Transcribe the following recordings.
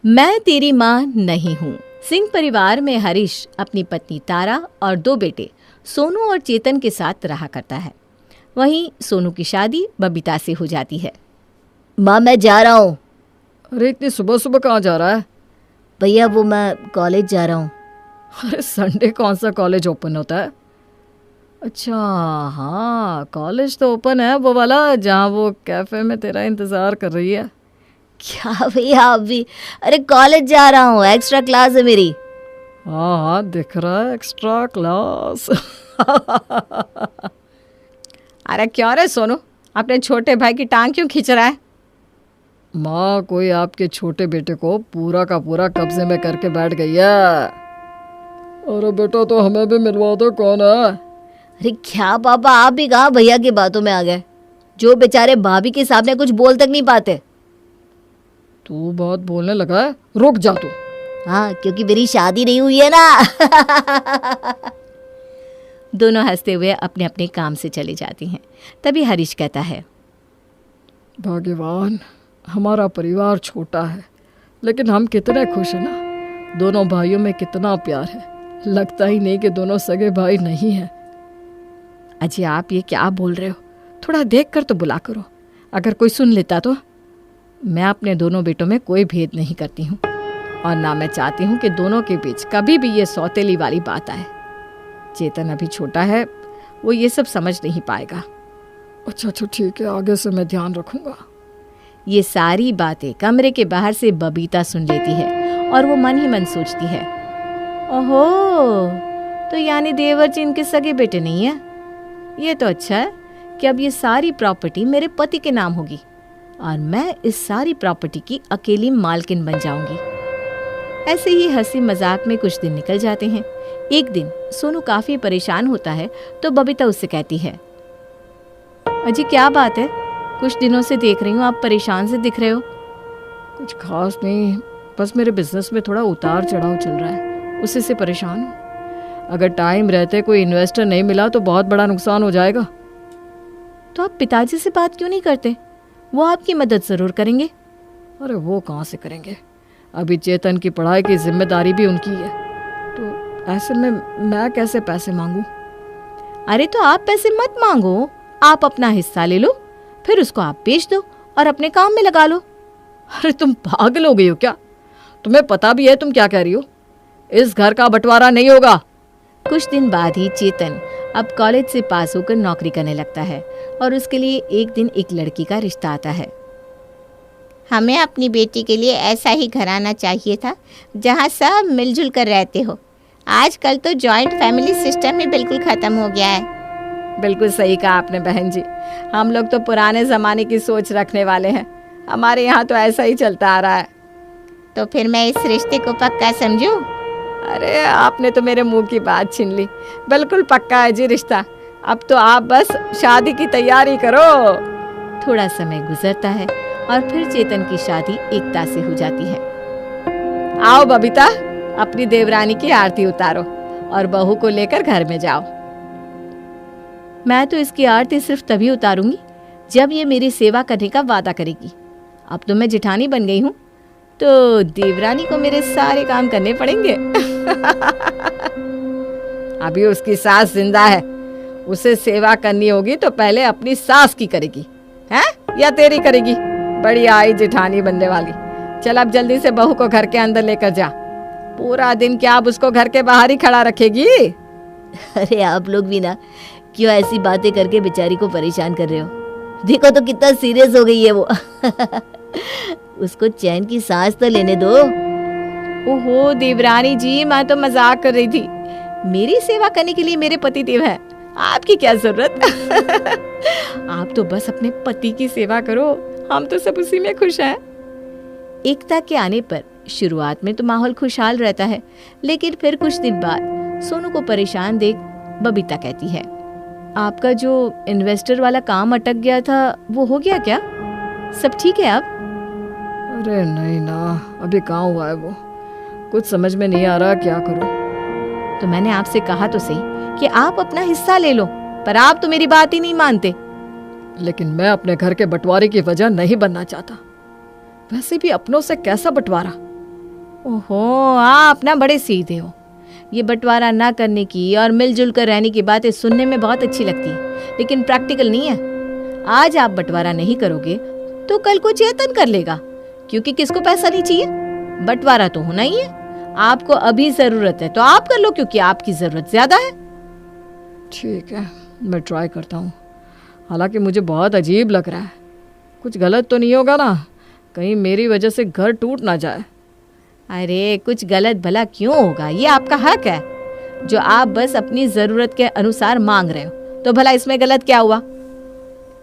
मैं तेरी माँ नहीं हूँ। सिंह परिवार में हरीश अपनी पत्नी तारा और 2 बेटे सोनू और चेतन के साथ रहा करता है। वहीं सोनू की शादी बबीता से हो जाती है। माँ मैं जा रहा हूँ। अरे इतनी सुबह सुबह कहाँ जा रहा है? भैया वो मैं कॉलेज जा रहा हूँ। अरे संडे कौन सा कॉलेज ओपन होता है? अच्छा हाँ, कॉलेज तो ओपन है, वो वाला जहाँ वो कैफे में तेरा इंतज़ार कर रही है। क्या भैया आप भी? अरे कॉलेज जा रहा हूँ, एक्स्ट्रा क्लास है मेरी। हाँ हाँ दिख रहा है, एक्स्ट्रा क्लास। अरे क्यों रे सोनू, अपने छोटे भाई की टांग क्यों खींच रहा है? माँ कोई आपके छोटे बेटे को पूरा का पूरा कब्जे में करके बैठ गई है। अरे बेटा तो हमें भी मिलवा दो, कौन है? अरे क्या पापा आप भी कहाँ भैया की बातों में आ गए, जो बेचारे भाभी के सामने कुछ बोल तक नहीं पाते। तू बहुत बोलने लगा है, रुक जा तू। हाँ क्योंकि मेरी शादी नहीं हुई है ना। दोनों हंसते हुए अपने अपने काम से चले जाती हैं। तभी हरीश कहता है, भगवान हमारा परिवार छोटा है लेकिन हम कितने खुश हैं ना। दोनों भाइयों में कितना प्यार है, लगता ही नहीं कि दोनों सगे भाई नहीं हैं। अजी आप ये क्या बोल रहे हो? थोड़ा देख कर तो बुला करो, अगर कोई सुन लेता तो। मैं अपने दोनों बेटों में कोई भेद नहीं करती हूँ और ना मैं चाहती हूँ कि दोनों के बीच कभी भी ये सौतेली वाली बात आए। चेतन अभी छोटा है, वो ये सब समझ नहीं पाएगा। अच्छा ठीक है, आगे से मैं ध्यान रखूंगा। ये सारी बातें कमरे के बाहर से बबीता सुन लेती है और वो मन ही मन सोचती है, ओहो तो यानी देवर जी इनके सगे बेटे नहीं है। ये तो अच्छा है कि अब ये सारी प्रॉपर्टी मेरे पति के नाम होगी और मैं इस सारी प्रॉपर्टी की अकेली मालकिन बन जाऊंगी। ऐसे ही हंसी मजाक में कुछ दिन निकल जाते हैं। एक दिन सोनू काफी परेशान होता है तो बबीता उससे कहती है, अजी क्या बात है, कुछ दिनों से देख रही हूँ आप परेशान से दिख रहे हो। कुछ खास नहीं, बस मेरे बिजनेस में थोड़ा उतार चढ़ाव चल रहा है, उसी से परेशान हूँ। अगर टाइम रहते कोई इन्वेस्टर नहीं मिला तो बहुत बड़ा नुकसान हो जाएगा। तो आप पिताजी से बात क्यों नहीं करते? वो आपकी मदद जरूर करेंगे। अरे वो कहाँ से करेंगे, अभी चेतन की पढ़ाई की जिम्मेदारी भी उनकी है, तो ऐसे में मैं कैसे पैसे मांगूं? अरे तो आप पैसे मत मांगो, आप अपना हिस्सा ले लो, फिर उसको आप बेच दो और अपने काम में लगा लो। अरे तुम पागल हो गई हो क्या? तुम्हें पता भी है तुम क्या कह रही हो? इस घर का बंटवारा नहीं होगा। कुछ दिन बाद ही चेतन अब कॉलेज से पास होकर नौकरी करने लगता है और उसके लिए एक दिन एक लड़की का रिश्ता आता है। हमें अपनी बेटी के लिए ऐसा ही घराना चाहिए था जहाँ सब मिलजुल कर रहते हो। आजकल तो जॉइंट फैमिली सिस्टम ही बिल्कुल ख़त्म हो गया है। बिल्कुल सही कहा आपने बहन जी, हम लोग तो पुराने ज़माने की सोच रखने वाले हैं, हमारे यहाँ तो ऐसा ही चलता आ रहा है। तो फिर मैं इस रिश्ते को पक्का समझूं? अरे आपने तो मेरे मुंह की बात छीन ली, बिल्कुल पक्का है जी रिश्ता। अब तो आप बस शादी की तैयारी करो। थोड़ा समय गुजरता है और फिर चेतन की शादी एकता से हो जाती है। आओ बबीता, अपनी देवरानी की आरती उतारो और बहू को लेकर घर में जाओ। मैं तो इसकी आरती सिर्फ तभी उतारूंगी जब ये मेरी सेवा करने का वादा करेगी। अब तो मैं जिठानी बन गई हूँ तो देवरानी को मेरे सारे काम करने पड़ेंगे। अभी उसकी सास जिंदा है, उसे सेवा करनी होगी तो पहले अपनी सास की करेगी, हैं? या तेरी करेगी? बड़ी आई जिठानी बनने वाली। चल अब जल्दी से बहू को घर के अंदर लेकर जा। पूरा दिन क्या अब उसको घर के बाहर ही खड़ा रखेगी? अरे आप लोग भी ना क्यों ऐसी बातें करके बेचारी को परेशान कर रहे हो? देखो तो कितना सीरियस हो गई है वो। उसको चैन की सांस तो लेने दो। ओहो देवरानी जी, मैं तो मजाक कर रही थी। मेरी सेवा करने के लिए मेरे पति देव है, आपकी क्या जरूरत? आप तो बस अपने पति की सेवा करो, हम तो सब उसी में खुश हैं। एकता के आने पर शुरुआत में तो माहौल खुशहाल रहता है, लेकिन फिर कुछ दिन बाद सोनू को परेशान देख बबीता कहती है, आपका जो इन्वेस्टर वाला काम अटक गया था वो हो गया क्या? सब ठीक है अब? अरे नहीं ना, अभी कहाँ हुआ है वो, कुछ समझ में नहीं आ रहा क्या करूं। तो मैंने आपसे कहा तो सही कि आप अपना हिस्सा ले लो, पर आप तो मेरी बात ही नहीं मानते। लेकिन मैं अपने घर के बंटवारे की वजह नहीं बनना चाहता। वैसे भी अपनों से कैसा बंटवारा, ओहो, आप ना बड़े सीधे हो। ये बंटवारा ना करने की और मिलजुल कर रहने की बातें सुनने में बहुत अच्छी लगती है, लेकिन प्रैक्टिकल नहीं है। आज आप बंटवारा नहीं करोगे तो कल को चेतन कर लेगा, क्योंकि किसको पैसा नहीं चाहिए। बंटवारा तो होना ही है। आपको अभी जरूरत है तो आप कर लो, क्योंकि आपकी जरूरत ज्यादा है। ठीक है, मैं ट्राई करता हूँ। हालांकि मुझे बहुत अजीब लग रहा है। कुछ गलत तो नहीं होगा ना? कहीं मेरी वजह से घर टूट ना जाए। अरे कुछ गलत भला क्यों होगा? ये आपका हक है जो आप बस अपनी जरूरत के अनुसार मांग रहे हो, तो भला इसमें गलत क्या हुआ?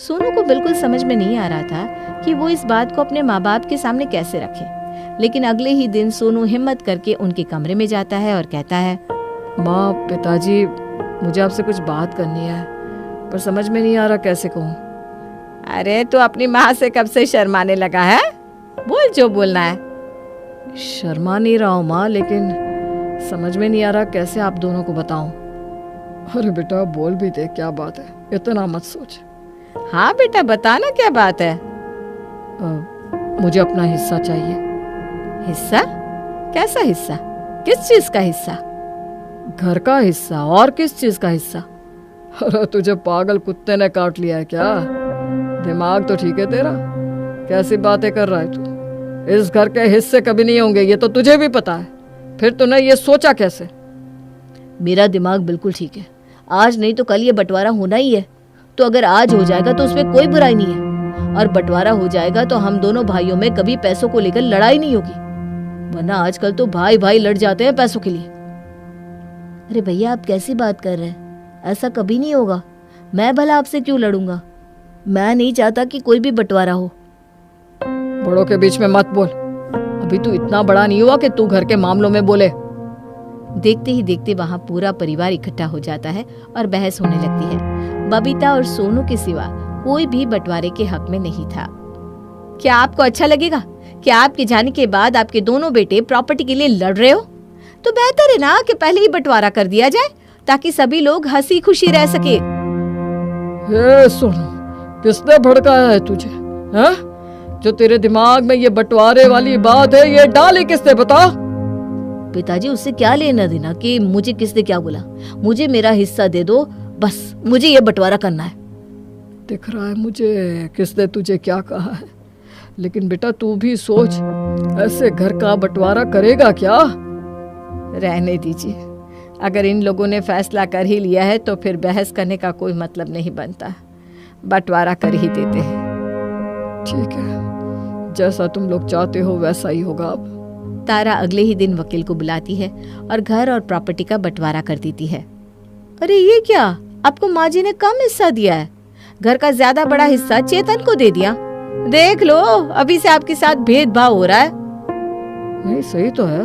सोनू को बिल्कुल समझ में नहीं आ रहा था कि वो इस बात को अपने माँ बाप के सामने कैसे रखे। लेकिन अगले ही दिन सोनू हिम्मत करके उनके कमरे में जाता है और कहता है, माँ, पिताजी, मुझे आपसे कुछ बात करनी है, पर समझ में नहीं आ रहा कैसे कहूँ। अरे तू अपनी माँ से कब से शर्माने लगा है? बोल जो बोलना है। शर्मा नहीं रहा हूँ माँ, लेकिन समझ में नहीं आ रहा कैसे आप दोनों को बताऊं। अरे बेटा बोल भी दे, क्या बात है, इतना मत सोच। हाँ बेटा बताना क्या बात है। मुझे अपना हिस्सा चाहिए। हिस्सा? कैसा हिस्सा? किस चीज का हिस्सा? घर का हिस्सा। और किस चीज का हिस्सा? अरे तुझे पागल कुत्ते ने काट लिया है क्या? दिमाग तो ठीक है तेरा? कैसी बातें कर रहा है तू? इस घर के हिस्से कभी नहीं होंगे, ये तो तुझे भी पता है। फिर तूने ये सोचा कैसे? मेरा दिमाग बिल्कुल ठीक है। आज नहीं तो कल ये बंटवारा होना ही है। तो अगर आज हो जाएगा तो उसमें कोई बुराई नहीं है, और बंटवारा हो जाएगा तो हम दोनों भाइयों में कभी पैसों को लेकर लड़ाई नहीं होगी। वरना आजकल तो भाई भाई लड़ जाते हैं पैसों के लिए। अरे भैया, आप कैसी बात कर रहे हैं? ऐसा कभी नहीं होगा। मैं भला आपसे क्यों लड़ूंगा? मैं नहीं चाहता कि कोई भी बंटवारा हो। बड़ों के बीच में मत बोल। अभी तू इतना बड़ा नहीं हुआ कि तू घर के मामलों में बोले। देखते ही देखते वहाँ पूरा परिवार इकट्ठा हो जाता है और बहस होने लगती है। बबीता और सोनू के सिवा कोई भी बंटवारे के हक में नहीं था। क्या आपको अच्छा लगेगा कि आपके जाने के बाद आपके दोनों बेटे प्रॉपर्टी के लिए लड़ रहे हो? तो बेहतर है ना कि पहले ही बंटवारा कर दिया जाए, ताकि सभी लोग हंसी खुशी रह सके। ये सोनू, किसने भड़काया है तुझे? हैं? जो तेरे दिमाग में ये बंटवारे वाली बात है, ये डाली किसने, बता? पिताजी, उससे क्या लेना देना कि मुझे किसने क्या बोला? मुझे मेरा हिस्सा दे दो, बस मुझे ये बंटवारा करना है। दिख रहा है मुझे किसने तुझे क्या कहा है, लेकिन बेटा तू भी सोच, ऐसे घर का बंटवारा करेगा क्या? रहने दीजिए। अगर इन लोगों ने फैसला कर ही लिया है तो फिर बहस करने का कोई मतलब नहीं बनता। बंटवारा कर ही देते हैं। ठीक है, जैसा तुम लोग चाहते हो वैसा ही होगा। अब तारा अगले ही दिन वकील को बुलाती है और घर और प्रॉपर्टी का बंटवारा कर देती है। अरे ये क्या, आपको माँ जी ने कम हिस्सा दिया है? घर का ज्यादा बड़ा हिस्सा चेतन को दे दिया। देख लो, अभी से आपके साथ भेदभाव हो रहा है। नहीं, सही तो है,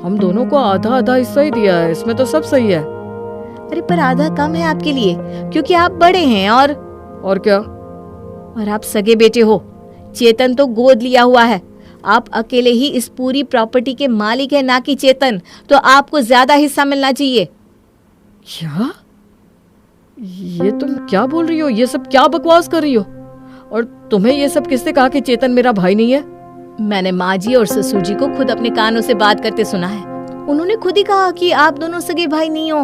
हम दोनों को आधा आधा हिस्सा ही दिया है, इसमें तो सब सही है। अरे पर आधा कम है आपके लिए, क्योंकि आप बड़े हैं और क्या? और आप सगे बेटे हो। चेतन तो गोद लिया हुआ है। आप अकेले ही इस पूरी प्रॉपर्टी के मालिक हैं, ना कि चेतन। तो आपको ज्यादा हिस्सा मिलना चाहिए। क्या? ये तुम क्या बोल रही हो? ये सब क्या बकवास कर रही हो? और तुम्हें ये सब किसने कहा कि चेतन मेरा भाई नहीं है? मैंने माँ जी और ससुर जी को खुद अपने कानों से बात करते सुना है। उन्होंने खुद ही कहा कि आप दोनों सगे भाई नहीं हो।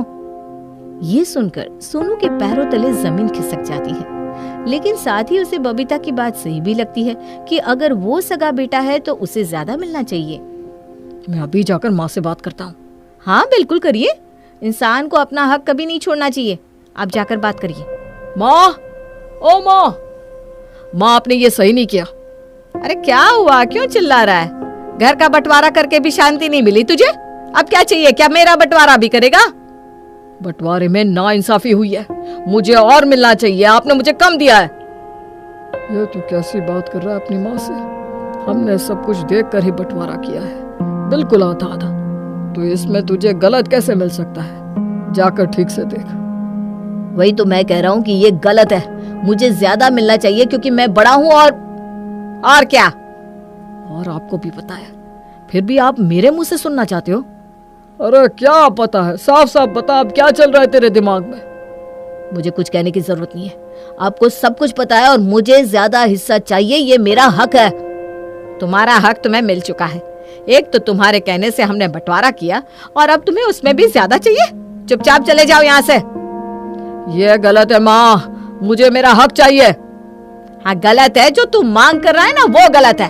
ये सुनकर सोनू के पैरों तले जमीन खिसक जाती है, लेकिन साथ ही उसे बबीता की बात सही भी लगती है कि अगर वो सगा बेटा है तो उसे ज्यादा मिलना चाहिए। मैं अभी जाकर माँ से बात करता हूँ। हाँ बिल्कुल करिए। इंसान को अपना हक कभी नहीं छोड़ना चाहिए। आप जाकर बात करिए। माँ, ओ माँ, माँ आपने ये सही नहीं किया। अरे क्या हुआ, क्यों चिल्ला रहा है? घर का बंटवारा करके भी शांति नहीं मिली तुझे? अब क्या चाहिए? क्या मेरा बंटवारा भी करेगा? बंटवारे में नाइंसाफी हुई है, मुझे और मिलना चाहिए, आपने मुझे कम दिया है। ये तू कैसी बात कर रहा है अपनी माँ से? हमने सब कुछ देख कर ही बंटवारा किया है, बिल्कुल आधा आधा। तो इसमें तुझे गलत कैसे मिल सकता है? जाकर ठीक से देख। वही तो मैं कह रहा हूँ कि ये गलत है। मुझे ज्यादा मिलना चाहिए क्योंकि मैं बड़ा हूँ। और क्या? और आपको भी पता है, फिर भी आप मेरे मुंह से सुनना चाहते हो? अरे क्या पता है, साफ साफ बता, अब क्या चल रहा है तेरे दिमाग में? मुझे कुछ कहने की जरूरत नहीं है। आपको सब कुछ पता है और मुझे ज्यादा हिस्सा चाहिए, ये मेरा हक है। तुम्हारा हक तुम्हें मिल चुका है, एक तो तुम्हारे कहने से हमने बंटवारा किया और अब तुम्हें उसमें भी ज्यादा चाहिए। चुपचाप चले जाओ यहाँ से। ये गलत है माँ, मुझे मेरा हक चाहिए। हाँ गलत है, जो तू मांग कर रहा है ना वो गलत है।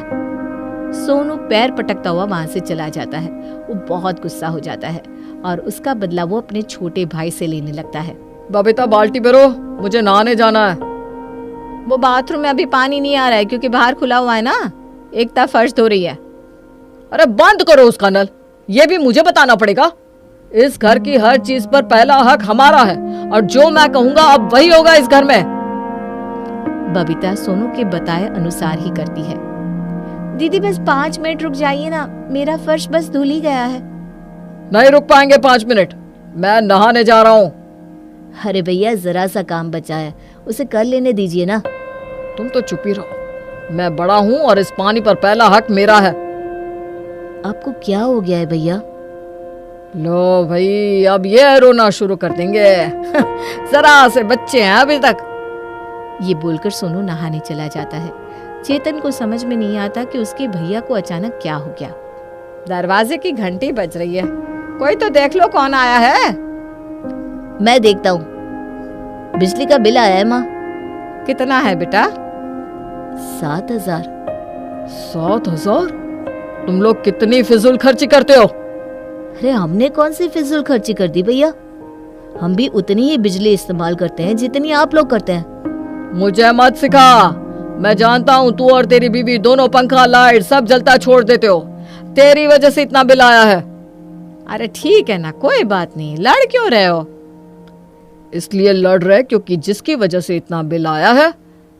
सोनू पैर पटकता हुआ वहां से चला जाता है। वो बहुत गुस्सा हो जाता है और उसका बदला वो अपने छोटे भाई से लेने लगता है। बबीता बाल्टी भरो, मुझे नहाने जाना है। वो बाथरूम में अभी पानी नहीं आ रहा है क्योंकि बाहर खुला हुआ है ना। एकता फर्श धो रही है। अरे बंद करो उसका नल, ये भी मुझे बताना पड़ेगा। इस घर की हर चीज पर पहला हक हमारा है और जो मैं कहूंगा अब वही होगा इस घर में। बबीता सोनू के बताए अनुसार ही करती है। दीदी बस 5 मिनट रुक जाइए ना, मेरा फर्श बस धुल ही गया है। नहीं रुक पाएंगे 5 मिनट, मैं नहाने जा रहा हूँ। अरे भैया जरा सा काम बचा है, उसे कर लेने दीजिए ना। तुम तो चुप ही रहो, मैं बड़ा हूँ और इस पानी पर पहला हक मेरा है। आपको क्या हो गया है भैया? लो भाई, अब ये रोना शुरू कर देंगे। जरा से बच्चे हैं अभी तक। ये बोलकर सोनू नहाने चला जाता है। चेतन को समझ में नहीं आता कि उसके भैया को अचानक क्या हो गया। दरवाजे की घंटी बज रही है, कोई तो देख लो कौन आया है। मैं देखता हूँ। बिजली का बिल आया है माँ। कितना है बेटा? 7,000। 7,000? तुम लोग कितनी फिजूल खर्ची करते हो। अरे हमने कौन सी फिजूल खर्ची कर दी भैया, हम भी उतनी ही बिजली इस्तेमाल करते हैं जितनी आप लोग करते हैं। मुझे मत सिखा, मैं जानता हूँ तू और तेरी बीवी दोनों पंखा लाइट सब जलता छोड़ देते हो, तेरी वजह से इतना बिल आया है। अरे ठीक है ना, कोई बात नहीं, लड़ क्यों रहे हो? इसलिए लड़ रहे क्योंकि जिसकी वजह से इतना बिल आया है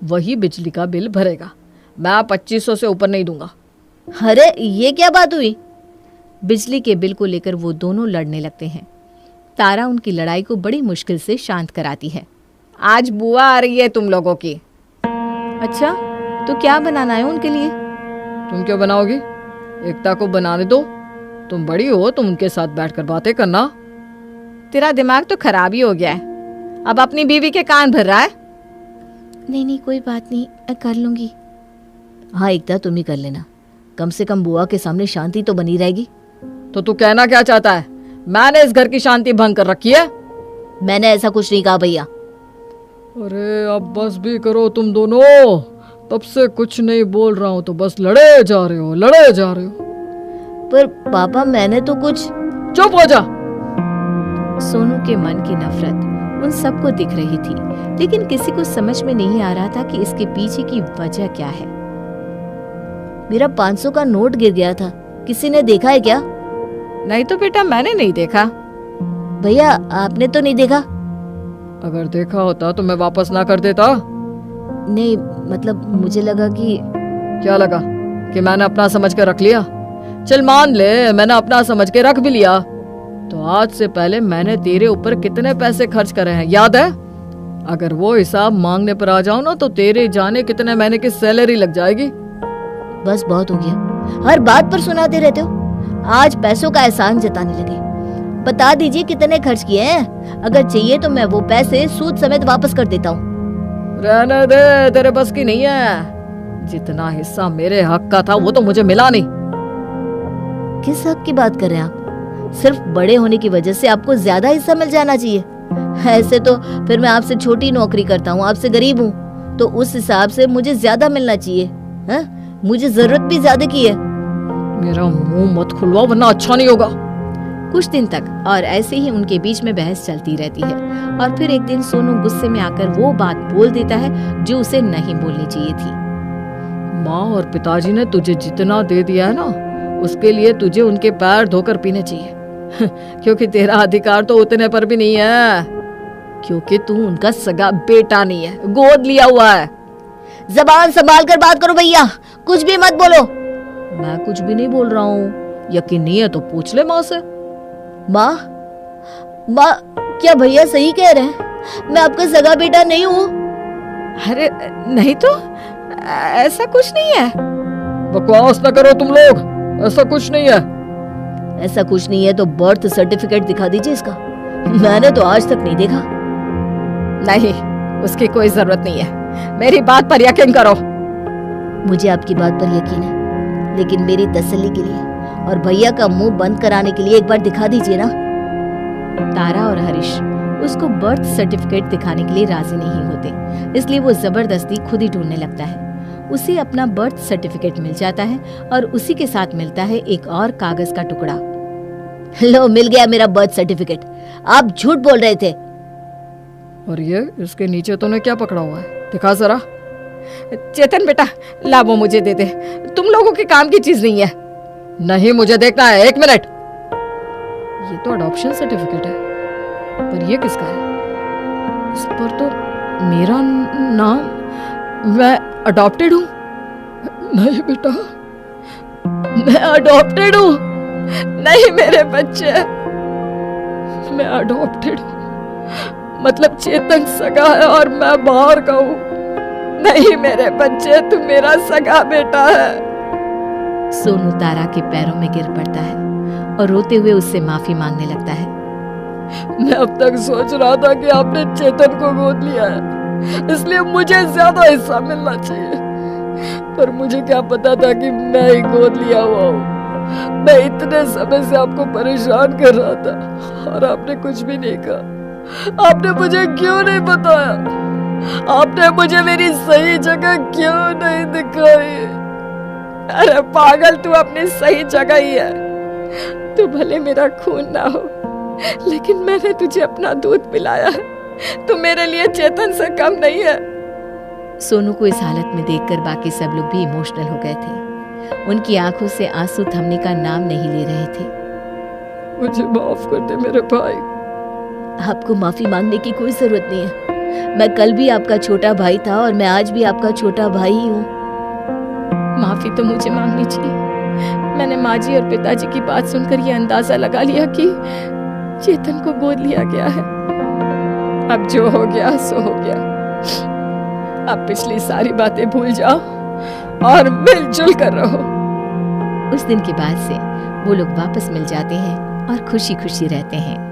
वही बिजली का बिल भरेगा। मैं 2500 से ऊपर नहीं दूंगा। अरे ये क्या बात हुई? बिजली के बिल को लेकर वो दोनों लड़ने लगते हैं। तारा उनकी लड़ाई को बड़ी मुश्किल से शांत कराती है। आज बुआ आ रही है तुम लोगों की। अच्छा, तो क्या बनाना है उनके लिए? तुम क्या बनाओगी? एकता को बनाने दो, तुम बड़ी हो, तुम उनके साथ बैठकर बातें करना। तेरा दिमाग तो खराब ही हो गया है, अब अपनी बीवी के कान भर रहा है। नहीं कोई बात नहीं, मैं कर लूंगी। हाँ एकता तुम ही कर लेना, कम से कम बुआ के सामने शांति तो बनी रहेगी। तो तू कहना क्या चाहता है? मैंने इस घर की शांति भंग कर रखी है? मैंने ऐसा कुछ नहीं कहा भैया। अरे अब बस भी करो तुम दोनों, तब से कुछ नहीं बोल रहा हूँ तो बस लड़े जा रहे हो, लड़े जा रहे हो। पर पापा मैंने तो कुछ। चुप हो जा। सोनू के मन की नफरत उन सबको दिख रही थी, लेकिन किसी को समझ में नहीं आ रहा था कि इसके पीछे की वजह क्या है। मेरा 500 का नोट गिर गया था, किसी ने देखा है क्या? नहीं तो बेटा मैंने नहीं देखा। भैया आपने तो नहीं देखा? अगर देखा होता तो मैं वापस ना कर देता। नहीं मतलब मुझे लगा कि। क्या लगा? कि मैंने अपना समझ के रख लिया? चल मान ले मैंने अपना समझ के रख भी लिया, तो आज से पहले मैंने तेरे ऊपर कितने पैसे खर्च करे हैं याद है? अगर वो हिसाब मांगने पर आ जाऊं ना तो तेरे जाने कितने महीने की सैलरी लग जाएगी। बस बहुत हो गया, हर बात पर सुनाते रहते हो। आज पैसों का एहसान जताने लगे। बता दीजिए कितने खर्च किए हैं, अगर चाहिए तो मैं वो पैसे सूद समेत वापस कर देता हूँ। रहने दे, तेरे बस की नहीं है। जितना हिस्सा मेरे हक का था वो तो मुझे मिला नहीं। किस हक की बात कर रहे हैं आप? सिर्फ बड़े होने की वजह से आपको ज्यादा हिस्सा मिल जाना चाहिए। ऐसे तो फिर मैं आपसे छोटी नौकरी करता हूँ, आपसे गरीब हूँ, तो उस हिसाब से मुझे ज्यादा मिलना चाहिए। मुझे जरूरत भी ज्यादा की है। मेरा मुंह मत खुलवाओ वरना अच्छा नहीं होगा। कुछ दिन तक और ऐसे ही उनके बीच में बहस चलती रहती है और फिर एक दिन सोनू गुस्से में आकर वो बात बोल देता है जो उसे नहीं बोलनी चाहिए थी। माँ और पिताजी ने तुझे जितना दे दिया है ना, उसके लिए तुझे उनके पैर धोकर पीने चाहिए। क्योंकि तेरा अधिकार तो उतने पर भी नहीं है, क्योंकि तू उनका सगा बेटा नहीं है, गोद लिया हुआ है। जबान संभाल कर बात करो भैया, कुछ भी मत बोलो। मैं कुछ भी नहीं बोल रहा हूँ, यकीन नहीं है तो पूछ ले माँ से। माँ क्या भैया सही कह रहे हैं? मैं आपका सगा बेटा नहीं हूँ। अरे नहीं तो ऐसा कुछ नहीं है। बकवास न करो तुम लोग, ऐसा कुछ नहीं है। ऐसा कुछ नहीं है तो बर्थ सर्टिफिकेट दिखा दीजिए इसका, मैंने तो आज तक नहीं देखा। नहीं, उसकी कोई जरूरत नहीं है, मेरी बात पर यकीन करो। मुझे आपकी बात पर यकीन है, लेकिन मेरी तसल्ली के लिए और भैया का मुंह बंद कराने के लिए एक बार दिखा दीजिए ना। तारा और हरीश उसको बर्थ सर्टिफिकेट दिखाने के लिए राजी नहीं होते, इसलिए वो जबरदस्ती खुद ही ढूंढने लगता है। उसे अपना बर्थ सर्टिफिकेट मिल जाता है और उसी के साथ मिलता है एक और कागज का टुकड़ा। लो, मिल गया मेरा बर्थ सर्टिफिकेट। आप झूठ बोल रहे थे। और ये इसके नीचे तूने क्या पकड़ा हुआ है, दिखा जरा। चेतन बेटा, ला वो मुझे दे दे, तुम लोगों के काम की चीज नहीं है। नहीं, मुझे देखना है, 1 मिनट। ये तो अडॉप्शन सर्टिफिकेट है, पर ये किसका है? इस पर तो मेरा नाम, मैं अडॉप्टेड हूँ। नहीं बेटा, मैं अडॉप्टेड हूँ। नहीं मेरे बच्चे, मैं अडॉप्टेड हूँ। मतलब चेतन सगा है और मैं बाहर का हूँ। नहीं मेरे बच्चे, तू मेरा सगा बेटा है। सोनू तारा के पैरों में गिर पड़ता है और रोते हुए उससे माफी मांगने लगता है। मैं अब तक सोच रहा था कि आपने चेतन को गोद लिया है, इसलिए मुझे ज्यादा हिस्सा मिलना चाहिए, पर मुझे क्या पता था कि मैं ही गोद लिया हुआ हूँ। मैं इतने समय से आपको परेशान कर रहा था और आपने कुछ भी नहीं कहा। आपने मुझे क्यों नहीं बताया? आपने मुझे मेरी सही जगह क्यों नहीं दिखाई? अरे पागल, तू अपनी सही जगह ही है। तू भले मेरा खून ना हो, लेकिन मैंने तुझे अपना दूध पिलाया है। तू मेरे लिए चेतन से कम नहीं है। सोनू को इस हालत में देखकर बाकी सब लोग भी इमोशनल हो गए थे। उनकी आंखों से आंसू थमने का नाम नहीं ले रहे थे। मुझे माफ कर दे मेरे भाई। आपको माफी मांगने की कोई जरूरत नहीं है। मैं कल भी आपका छोटा भाई था और मैं आज भी आपका छोटा भाई ही हूँ। माफी तो मुझे मांगनी चाहिए। मैंने माँ जी और पिताजी की बात सुनकर ये अंदाजा लगा लिया कि चेतन को गोद लिया गया है। अब जो हो गया सो हो गया। अब पिछली सारी बातें भूल जाओ और मिलजुल कर रहो। उस दिन के बाद से वो लोग वापस मिल जाते हैं और खुशी खुशी रहते हैं।